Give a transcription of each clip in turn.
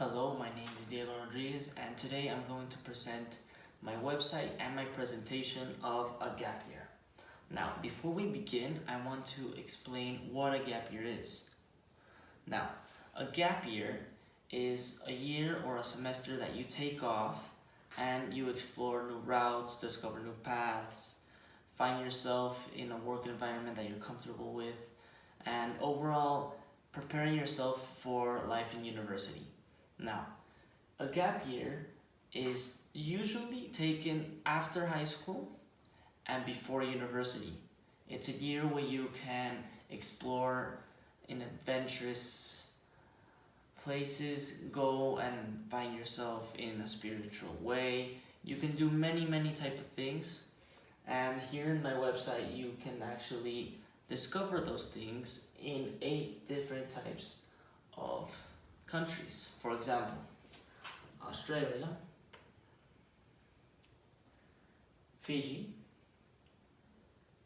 Hello, my name is Diego Rodriguez, and today I'm going to present my website and my presentation of a gap year. Now, before we begin, I want to explain what a gap year is. Now, a gap year is a year or a semester that you take off and you explore new routes, discover new paths, find yourself in a work environment that you're comfortable with, and overall preparing yourself for life in university. Now, a gap year is usually taken after high school and before university. It's a year where you can explore in adventurous places, go and find yourself in a spiritual way. You can do many type of things, and here in my website you can actually discover those things in 8 different types of countries. For example, Australia, Fiji,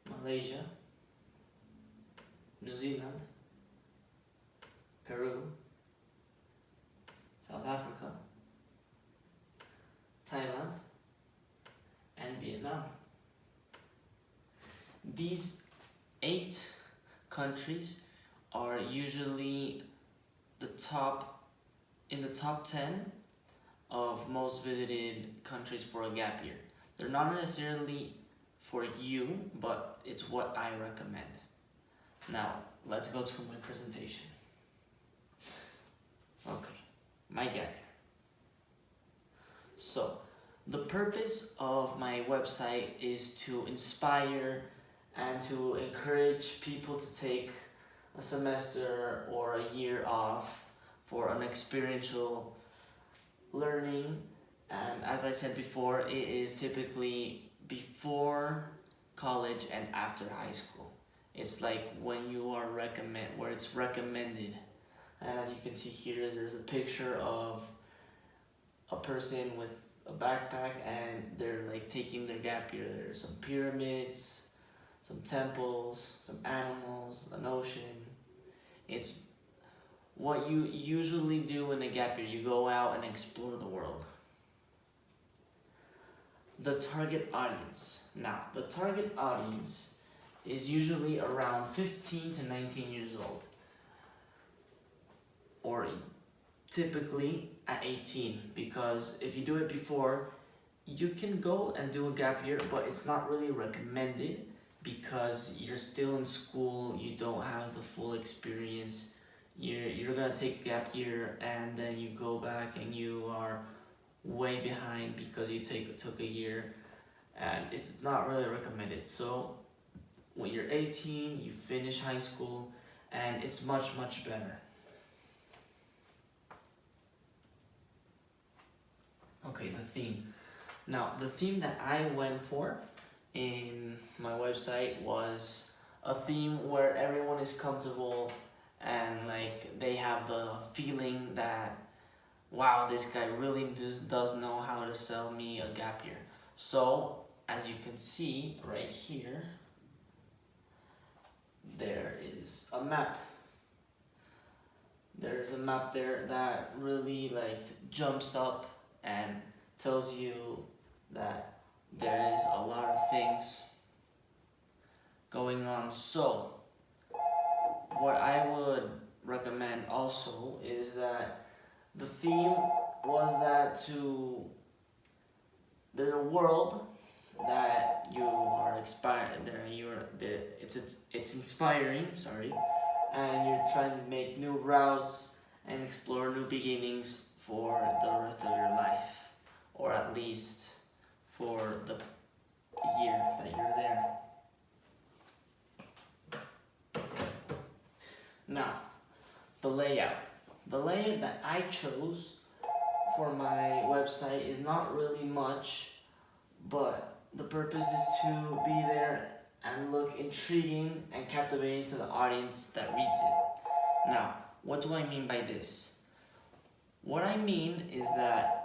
Malaysia, New Zealand, Peru, South Africa, Thailand, and Vietnam. These 8 countries are usually in the top 10 of most visited countries for a gap year. They're not necessarily for you, but it's what I recommend. Now, let's go to my presentation. Okay, my gap year. So, the purpose of my website is to inspire and to encourage people to take a semester or a year off for an experiential learning. And as I said before, it is typically before college and after high school. It's like when you are where it's recommended. And as you can see here, there's a picture of a person with a backpack and they're like taking their gap year. There's some pyramids, some temples, some animals, an ocean. It's what you usually do in a gap year. You go out and explore the world. The target audience. Now, the target audience is usually around 15 to 19 years old, or typically at 18, because if you do it before, you can go and do a gap year, but it's not really recommended because you're still in school, you don't have the full experience. You're gonna take a gap year and then you go back and you are way behind because you took a year, and it's not really recommended. So when you're 18, you finish high school, and it's much better. Okay, the theme. Now, the theme that I went for in my website was a theme where everyone is comfortable and like they have the feeling that, wow, this guy really does know how to sell me a gap year. So as you can see right here, there is a map. There's a map there that really like jumps up and tells you that there is a lot of things going on. So what I would recommend also is that the theme was that there's a world that you are inspired, it's inspiring, sorry, and you're trying to make new routes and explore new beginnings for the rest of your life, or at least for the year that you're there. Now, the layout. The layout that I chose for my website is not really much, but the purpose is to be there and look intriguing and captivating to the audience that reads it. Now, what do I mean by this? What I mean is that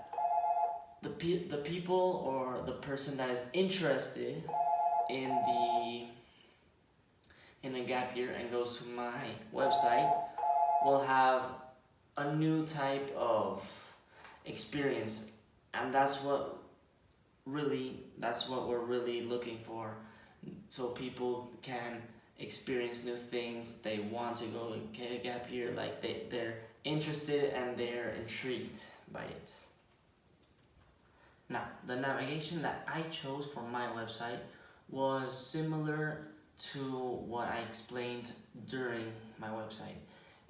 the people or the person that is interested in a gap year and goes to my website will have a new type of experience, and that's what we're really looking for, so people can experience new things. They want to go get a gap year, like they're interested and they're intrigued by it. Now, the navigation that I chose for my website was similar to what I explained during my website.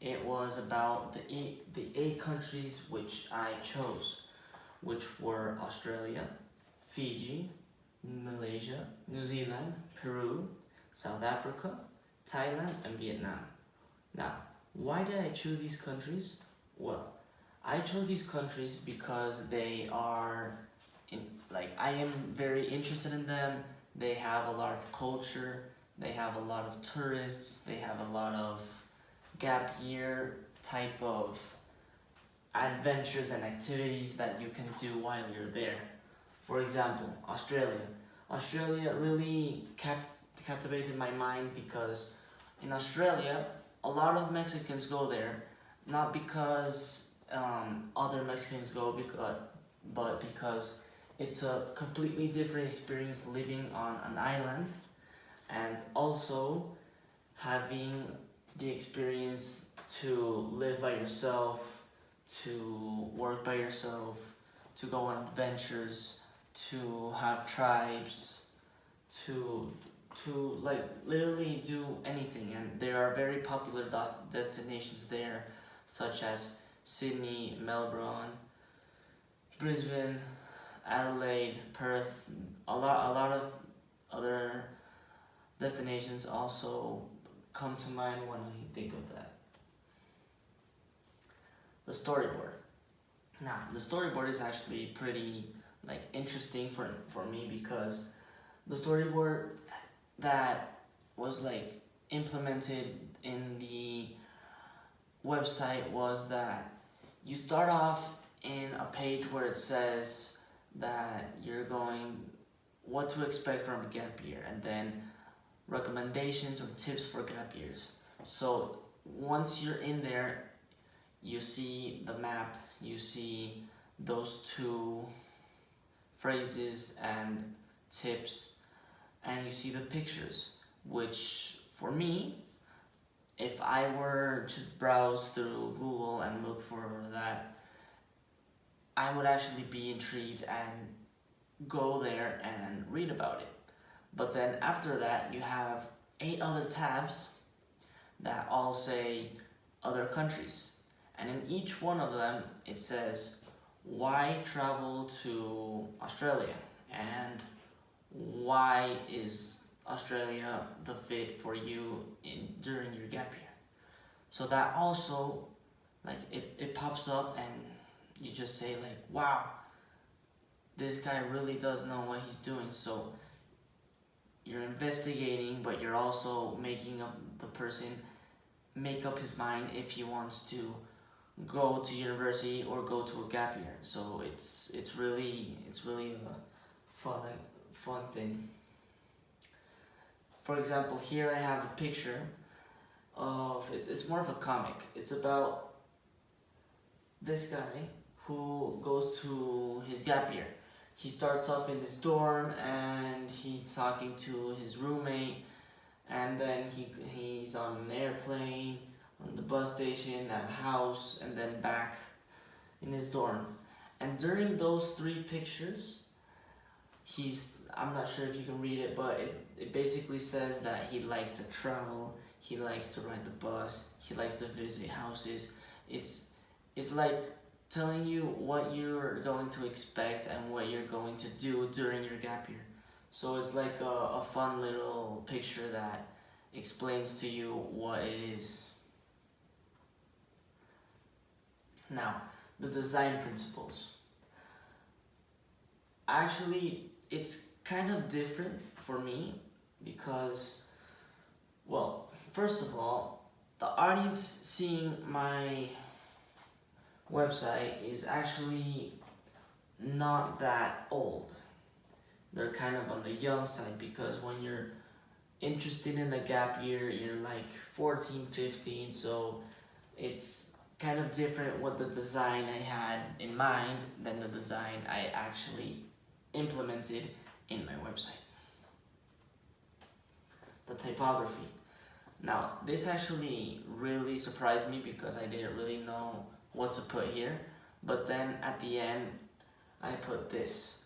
It was about the eight countries which I chose, which were Australia, Fiji, Malaysia, New Zealand, Peru, South Africa, Thailand, and Vietnam. Now, why did I choose these countries? Well, I chose these countries because they are I am very interested in them. They have a lot of culture, they have a lot of tourists, they have a lot of gap year type of adventures and activities that you can do while you're there. For example, Australia. Australia really captivated my mind because in Australia, a lot of Mexicans go there, not because other Mexicans go, but because it's a completely different experience living on an island, and also having the experience to live by yourself, to work by yourself, to go on adventures, to have tribes, to like literally do anything. And there are very popular destinations there, such as Sydney, Melbourne, Brisbane, Adelaide, Perth. A lot of other destinations also come to mind when I think of that. The storyboard. Now, the storyboard is actually pretty interesting for me, because the storyboard that was implemented in the website was that you start off in a page where it says that what to expect from a gap year, and then recommendations or tips for gap years. So once you're in there, you see the map, you see those two phrases and tips, and you see the pictures, which for me, if I were to browse through Google and look for that, I would actually be intrigued and go there and read about it. But then after that, you have 8 other tabs that all say other countries. And in each one of them, it says, why travel to Australia? And why is Australia the fit for you during your gap year? So that also, it pops up, and you just say wow, this guy really does know what he's doing. So you're investigating, but you're also making the person make up his mind if he wants to go to university or go to a gap year. So it's really a fun thing. For example, here I have a picture of it's more of a comic. It's about this guy who goes to his gap year. He starts off in this dorm and he's talking to his roommate, and then he's on an airplane, on the bus station, at a house, and then back in his dorm. And during those 3 pictures, I'm not sure if you can read it, but it basically says that he likes to travel, he likes to ride the bus, he likes to visit houses. It's like telling you what you're going to expect and what you're going to do during your gap year. So it's like a fun little picture that explains to you what it is. Now, the design principles. Actually, it's kind of different for me because, well, first of all, the audience seeing my website is actually not that old. They're kind of on the young side, because when you're interested in a gap year, you're 14, 15, so it's kind of different what the design I had in mind than the design I actually implemented in my website. The typography. Now, this actually really surprised me because I didn't really know what to put here, but then at the end, I put this.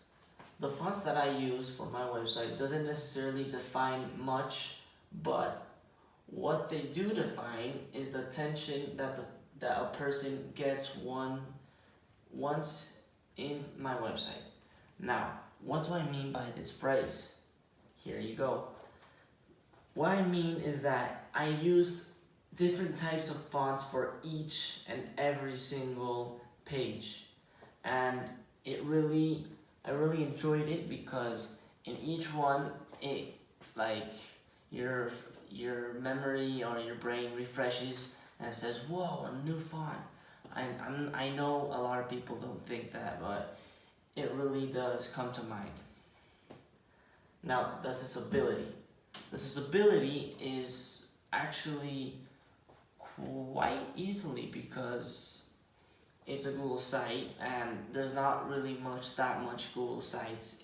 The fonts that I use for my website doesn't necessarily define much, but what they do define is the attention that a person gets once in my website. Now, what do I mean by this phrase? Here you go. What I mean is that I used different types of fonts for each and every single page, and I really enjoyed it because in each one it like your memory or your brain refreshes and says, whoa, a new font. I know a lot of people don't think that, but it really does come to mind. Now, the accessibility. The accessibility is actually quite easily because it's a Google site and there's not really that much Google sites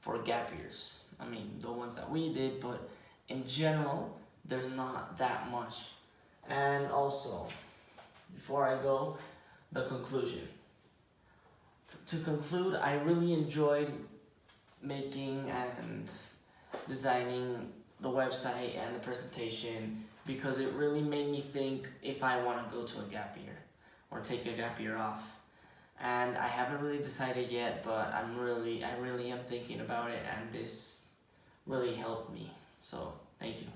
for gap years. I mean, the ones that we did, but in general, there's not that much. And also, before I go, the conclusion. To conclude, I really enjoyed making and designing the website and the presentation because it really made me think if I want to go to a gap year or take a gap year off. And I haven't really decided yet, but I really am thinking about it, and this really helped me. So, thank you.